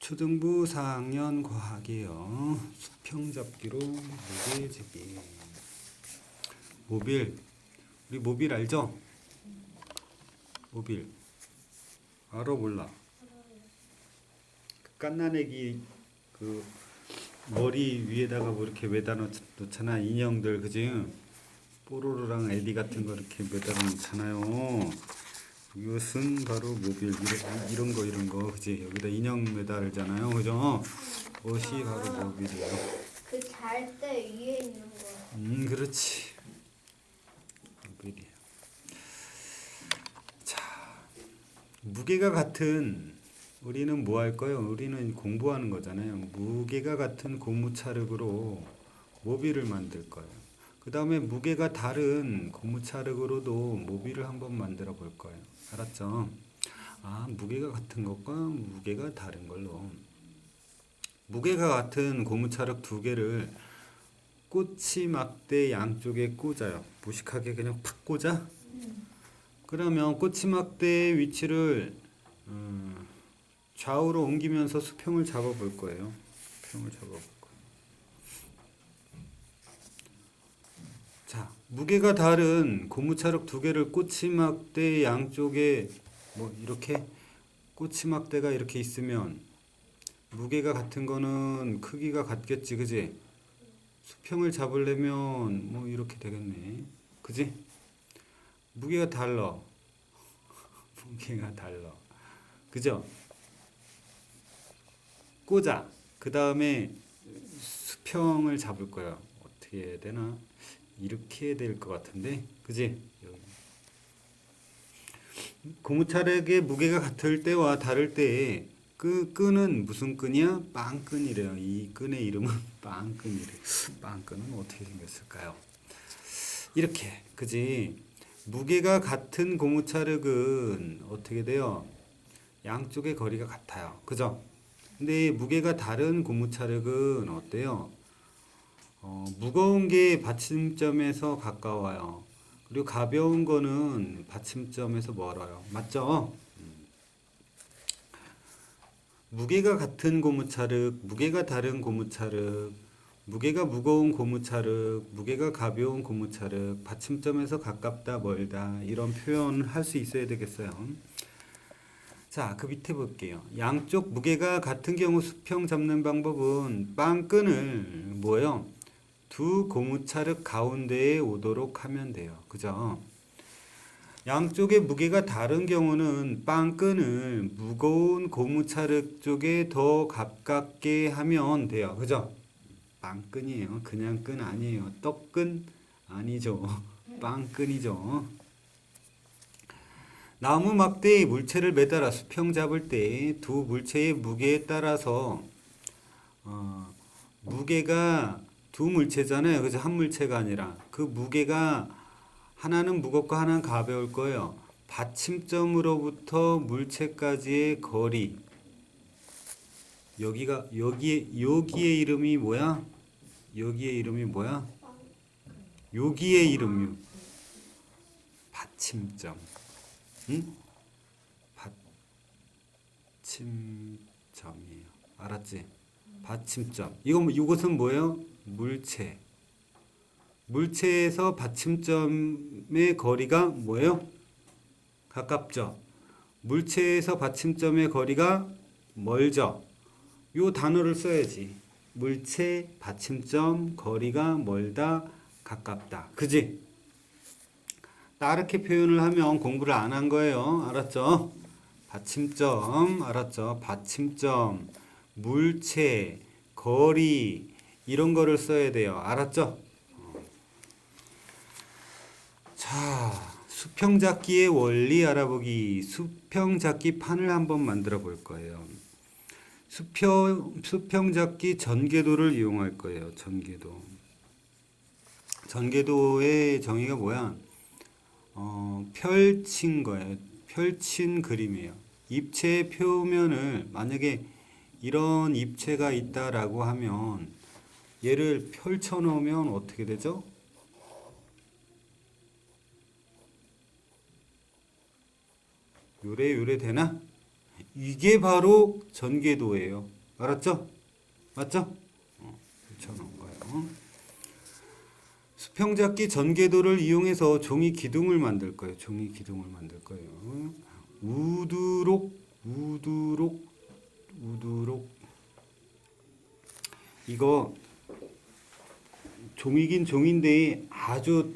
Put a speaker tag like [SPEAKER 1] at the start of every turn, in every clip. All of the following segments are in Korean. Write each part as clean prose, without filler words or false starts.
[SPEAKER 1] 초등부 4학년 과학이요. 수평잡기로 무게재기. 모빌. 우리 모빌 알죠? 모빌. 알아 몰라? 그 갓난애기 그 머리 위에다가 뭐 이렇게 매다 놓잖아. 인형들 그지? 뽀로로랑 에디 같은 거 이렇게 매다 놓잖아요. 이것은 바로 모빌. 이런 거 그지? 여기다 인형 매달잖아요. 그죠? 그것이 바로 모빌이에요.
[SPEAKER 2] 그 잘 때 위에 있는 거.
[SPEAKER 1] 그렇지. 모빌이에요. 자, 무게가 같은 우리는 뭐 할 거예요? 우리는 공부하는 거잖아요. 무게가 같은 고무차력으로 모빌을 만들 거예요. 그 다음에 무게가 다른 고무차력으로도 모빌을 한번 만들어 볼 거예요. 알았죠? 아, 무게가 같은 것과 무게가 다른 걸로. 무게가 같은 고무차력 두 개를 꼬치 막대 양쪽에 꽂아요. 무식하게 그냥 팍 꽂아? 그러면 꼬치 막대의 위치를 좌우로 옮기면서 수평을 잡아볼 거예요. 수평을 잡아볼 거예요. 자, 무게가 다른 고무차력 두 개를 꼬치막대 양쪽에 뭐 이렇게 꼬치막대가 이렇게 있으면 무게가 같은 거는 크기가 같겠지, 그지? 수평을 잡으려면 뭐 이렇게 되겠네, 그지? 무게가 달라. 무게가 달라, 그죠? 꽂아. 그 다음에 수평을 잡을 거야. 어떻게 해야 되나? 이렇게 해야 될 것 같은데, 그지? 고무차력의 무게가 같을 때와 다를 때에 그 끈은 무슨 끈이야? 빵끈이래요. 이 끈의 이름은 빵끈이래. 빵끈은 어떻게 생겼을까요? 이렇게, 그지? 무게가 같은 고무차력은 어떻게 돼요? 양쪽의 거리가 같아요. 그죠? 근데 무게가 다른 고무차력은 어때요? 무거운 게 받침점에서 가까워요. 그리고 가벼운 거는 받침점에서 멀어요. 맞죠? 무게가 같은 고무차력, 무게가 다른 고무차력, 무게가 무거운 고무차력, 무게가 가벼운 고무차력, 받침점에서 가깝다, 멀다 이런 표현을 할 수 있어야 되겠어요. 자, 그 밑에 볼게요. 양쪽 무게가 같은 경우 수평 잡는 방법은 빵끈을 뭐예요? 두 고무차력 가운데에 오도록 하면 돼요. 그죠? 양쪽의 무게가 다른 경우는 빵끈을 무거운 고무차력 쪽에 더 가깝게 하면 돼요. 그죠? 빵끈이에요. 그냥 끈 아니에요. 떡끈 아니죠. 빵끈이죠. 나무 막대에 물체를 매달아 수평 잡을 때 두 물체의 무게에 따라서 무게가 두 물체잖아요. 그래서 한 물체가 아니라 그 무게가 하나는 무겁고 하나는 가벼울 거예요. 받침점으로부터 물체까지의 거리. 여기의 이름이 뭐야? 여기의 이름이 뭐야? 여기의 이름이 받침점. 응? 받침점이에요. 알았지? 받침점. 이것은 뭐예요? 물체. 물체에서 받침점의 거리가 뭐예요? 가깝죠. 물체에서 받침점의 거리가 멀죠. 요 단어를 써야지. 물체, 받침점, 거리가 멀다, 가깝다. 그지? 이렇게 표현을 하면 공부를 안 한 거예요. 알았죠? 받침점, 알았죠? 받침점, 물체, 거리 이런 거를 써야 돼요. 알았죠? 자, 수평잡기의 원리 알아보기. 수평잡기 판을 한번 만들어 볼 거예요. 수평잡기 전개도를 이용할 거예요. 전개도. 전개도의 정의가 뭐야? 펼친 거예요. 펼친 그림이에요. 입체의 표면을 만약에 이런 입체가 있다라고 하면 얘를 펼쳐 놓으면 어떻게 되죠? 요래 되나? 이게 바로 전개도예요. 알았죠? 맞죠? 붙여놓은 거예요. 수평잡기 전개도를 이용해서 종이 기둥을 만들 거예요. 종이 기둥을 만들 거예요. 우드록, 우드록, 우드록. 이거 종이긴 종인데 아주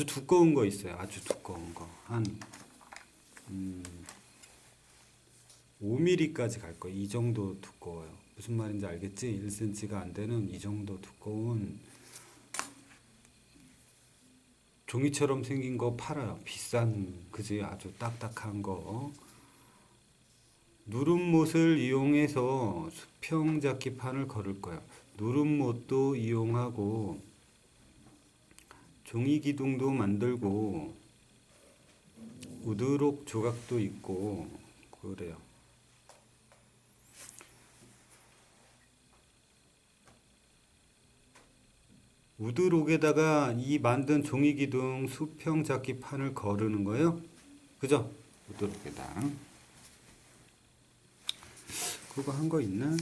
[SPEAKER 1] 두꺼운 거 있어요. 아주 두꺼운 거. 한 5mm까지 갈 거예요. 이 정도 두꺼워요. 무슨 말인지 알겠지? 1cm가 안 되는 이 정도 두꺼운 종이처럼 생긴 거 팔아요. 비싼, 그지? 아주 딱딱한 거. 누름못을 이용해서 수평잡기 판을 걸을 거예요. 누름못도 이용하고 종이 기둥도 만들고 우드록 조각도 있고 그래요. 우드록에다가 이 만든 종이 기둥 수평잡기 판을 거르는 거예요. 그죠? 우드록에다. 그거 한 거 있나?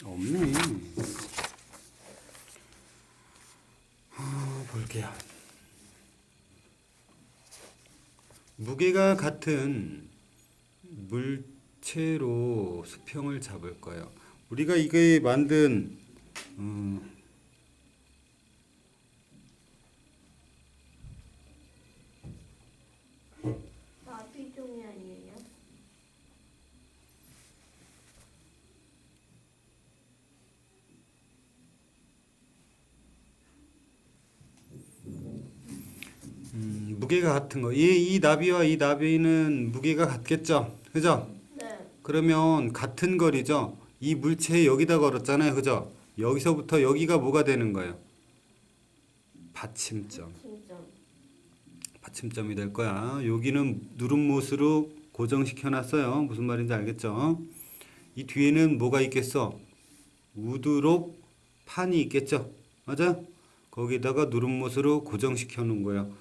[SPEAKER 1] 없네. 볼게요. 무게가 같은 물체로 수평을 잡을 거예요. 우리가 이게 만든
[SPEAKER 2] 나비종이 아니에요?
[SPEAKER 1] 무게가 같은 거. 이 나비와 이 나비는 무게가 같겠죠? 그죠?
[SPEAKER 2] 네.
[SPEAKER 1] 그러면 같은 거리죠? 이 물체에 여기다 걸었잖아요. 그죠? 여기서부터 여기가 뭐가 되는 거예요? 받침점.
[SPEAKER 2] 진짜.
[SPEAKER 1] 받침점이 될 거야. 여기는 누름못으로 고정시켜 놨어요. 무슨 말인지 알겠죠? 이 뒤에는 뭐가 있겠어? 우드록 판이 있겠죠? 맞아? 거기다가 누름못으로 고정시켜 놓은 거예요.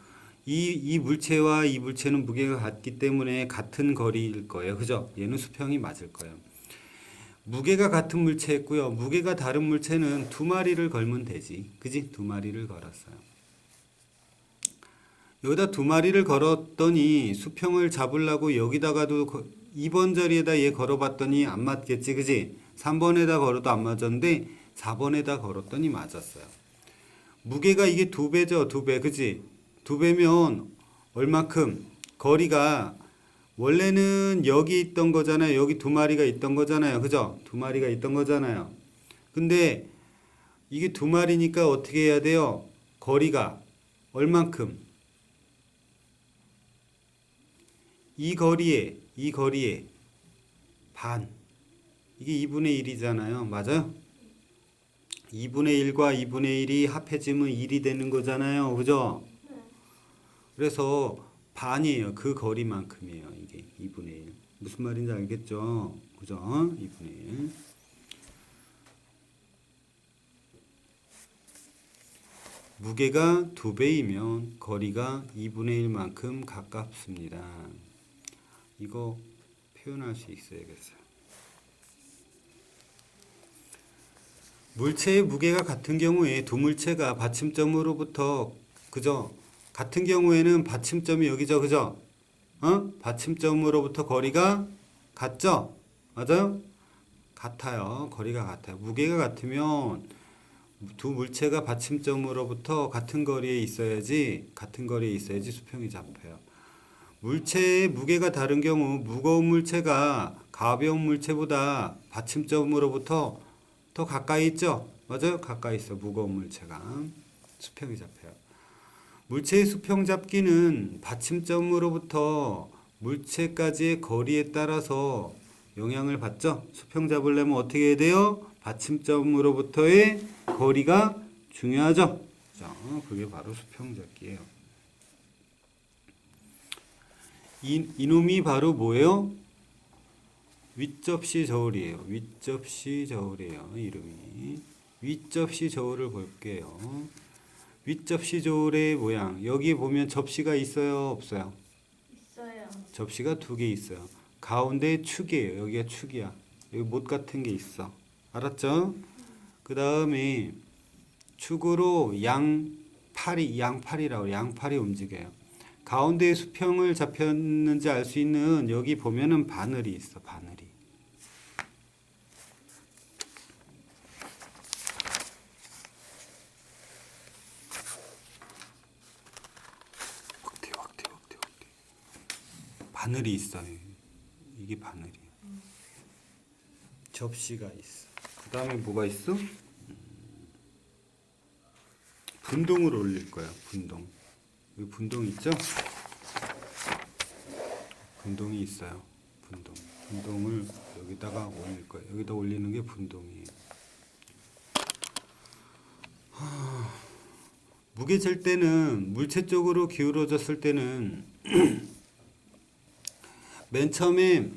[SPEAKER 1] 이 물체와 이 물체는 무게가 같기 때문에 같은 거리일 거예요. 그죠? 얘는 수평이 맞을 거예요. 무게가 같은 물체였고요. 무게가 다른 물체는 두 마리를 걸면 되지. 그지? 두 마리를 걸었어요. 여기다 두 마리를 걸었더니 수평을 잡으려고 여기다가도 2번 자리에다 얘 걸어봤더니 안 맞겠지. 그지? 3번에다 걸어도 안 맞았는데 4번에다 걸었더니 맞았어요. 무게가 이게 2배죠. 2배. 그지? 2배면 얼마큼? 거리가 원래는 여기 있던 거잖아요. 여기 두 마리가 있던 거잖아요. 그죠? 두 마리가 있던 거잖아요. 근데 이게 두 마리니까 어떻게 해야 돼요? 거리가 얼만큼? 이 거리에 반. 이게 2분의 1이잖아요. 맞아요? 2분의 1과 2분의 1이 합해지면 1이 되는 거잖아요. 그죠? 그래서 반이에요. 그 거리만큼이에요. 이게 2분의 1. 무슨 말인지 알겠죠? 그죠? 2분의 1. 무게가 2배이면 거리가 2분의 1만큼 가깝습니다. 이거 표현할 수 있어야겠어요. 물체의 무게가 같은 경우에 두 물체가 받침점으로부터 그죠? 같은 경우에는 받침점이 여기죠. 그죠? 받침점으로부터 거리가 같죠? 맞아요? 같아요. 거리가 같아요. 무게가 같으면 두 물체가 받침점으로부터 같은 거리에 있어야지 수평이 잡혀요. 물체의 무게가 다른 경우 무거운 물체가 가벼운 물체보다 받침점으로부터 더 가까이 있죠? 맞아요? 가까이 있어. 무거운 물체가 수평이 잡혀요. 물체의 수평 잡기는 받침점으로부터 물체까지의 거리에 따라서 영향을 받죠. 수평 잡으려면 어떻게 해야 돼요? 받침점으로부터의 거리가 중요하죠. 자, 그게 바로 수평 잡기예요. 이놈이 바로 뭐예요? 윗접시 저울이에요. 윗접시 저울이에요. 이름이. 윗접시 저울을 볼게요. 윗접시 저울의 모양. 여기 보면 접시가 있어요? 없어요?
[SPEAKER 2] 있어요.
[SPEAKER 1] 접시가 2개 있어요. 가운데 축이에요. 여기가 축이야. 여기 못 같은 게 있어. 알았죠? 그 다음에 축으로 양팔이라고 양팔이 움직여요. 가운데에 수평을 잡혔는지 알 수 있는 여기 보면은 바늘이 있어. 바늘이. 확대. 바늘이 있어요. 이게 바늘이야. 접시가 있어. 그 다음에 뭐가 있어? 분동을 올릴 거야. 분동. 여기 분동 있죠? 분동이 있어요. 분동. 분동을 여기다가 올릴 거예요. 여기다 올리는 게 분동이에요. 무게 잴 때는 물체 쪽으로 기울어졌을 때는 맨 처음에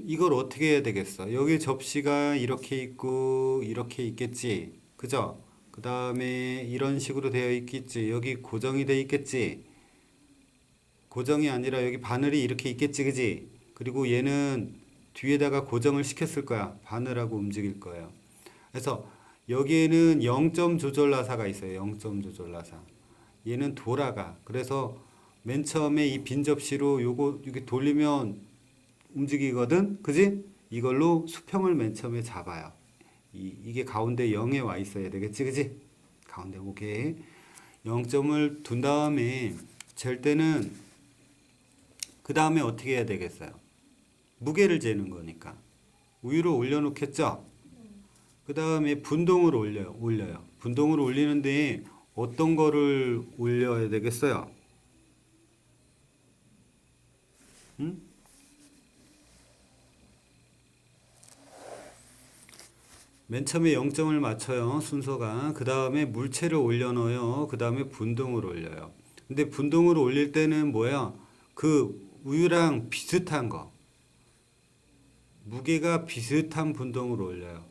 [SPEAKER 1] 이걸 어떻게 해야 되겠어? 여기 접시가 이렇게 있고 이렇게 있겠지, 그죠? 그 다음에 이런 식으로 되어 있겠지. 여기 고정이 되어 있겠지. 고정이 아니라 여기 바늘이 이렇게 있겠지, 그지? 그리고 얘는 뒤에다가 고정을 시켰을 거야. 바늘하고 움직일 거예요. 그래서 여기에는 0점 조절 나사가 있어요. 0점 조절 나사. 얘는 돌아가. 그래서 맨 처음에 이 빈 접시로 요거 이렇게 돌리면 움직이거든, 그지? 이걸로 수평을 맨 처음에 잡아요. 이게 가운데 0에 와 있어야 되겠지, 그지? 가운데 오케이. 0점을 둔 다음에 잴 때는 그 다음에 어떻게 해야 되겠어요? 무게를 재는 거니까 위로 올려놓겠죠? 그 다음에 분동을 올려요. 분동을 올리는데 어떤 거를 올려야 되겠어요? 응? 맨 처음에 0점을 맞춰요. 순서가. 그 다음에 물체를 올려놓아요. 그 다음에 분동을 올려요. 근데 분동을 올릴 때는 뭐야? 그 우유랑 비슷한 거. 무게가 비슷한 분동을 올려요.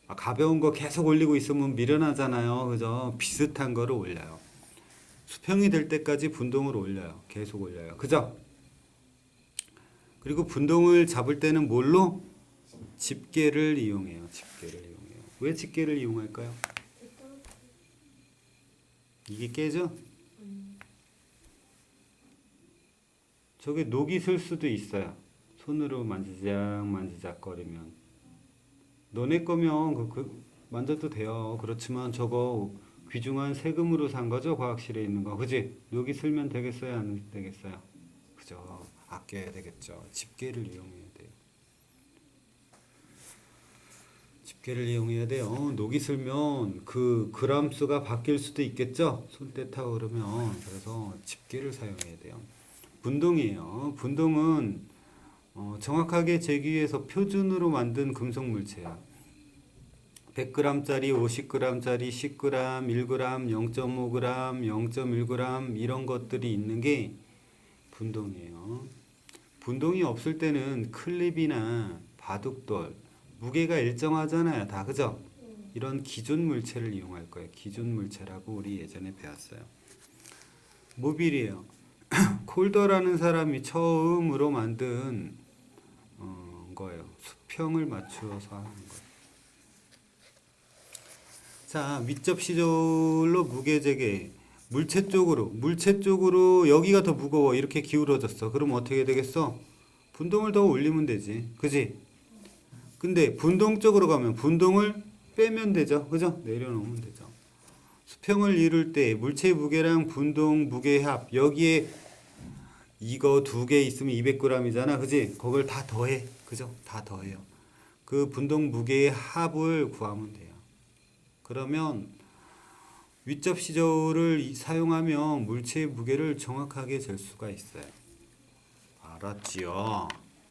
[SPEAKER 1] 가벼운 거 계속 올리고 있으면 미련하잖아요. 그죠? 비슷한 거를 올려요. 수평이 될 때까지 분동을 올려요. 계속 올려요. 그죠? 그리고 분동을 잡을 때는 뭘로? 집게를 이용해요. 집게를 이용해요. 왜 집게를 이용할까요? 이게 깨져? 저게 녹이 슬 수도 있어요. 손으로 만지작 거리면. 너네 거면 만져도 돼요. 그렇지만 저거 귀중한 세금으로 산 거죠. 과학실에 있는 거. 그지? 녹이 슬면 되겠어요? 안 되겠어요? 그죠? 아껴야 되겠죠. 집게를 이용해야 돼요. 집게를 이용해야 돼요. 녹이 슬면 그 그람 수가 바뀔 수도 있겠죠. 손때 타고 그러면. 그래서 집게를 사용해야 돼요. 분동이에요. 분동은 정확하게 재기 위해서 표준으로 만든 금속 물체야. 100g짜리, 50g짜리, 10g, 1g, 0.5g, 0.1g 이런 것들이 있는 게 분동이에요. 분동이 없을 때는 클립이나 바둑돌, 무게가 일정하잖아요. 다, 그죠? 이런 기존 물체를 이용할 거예요. 기존 물체라고 우리 예전에 배웠어요. 모빌이에요. 콜더라는 사람이 처음으로 만든 거예요. 수평을 맞추어서 하는 거예요. 자, 밑접시절로 무게 재개. 물체 쪽으로 여기가 더 무거워. 이렇게 기울어졌어. 그럼 어떻게 되겠어? 분동을 더 올리면 되지. 그지? 근데 분동 쪽으로 가면 분동을 빼면 되죠. 그죠? 내려놓으면 되죠. 수평을 이룰 때 물체의 무게랑 분동 무게의 합. 여기에 이거 2개 있으면 200g이잖아. 그지? 그걸 다 더해. 그죠? 다 더해요. 그 분동 무게의 합을 구하면 돼요. 그러면 윗접시저울을 사용하면 물체의 무게를 정확하게 잴 수가 있어요. 알았지요?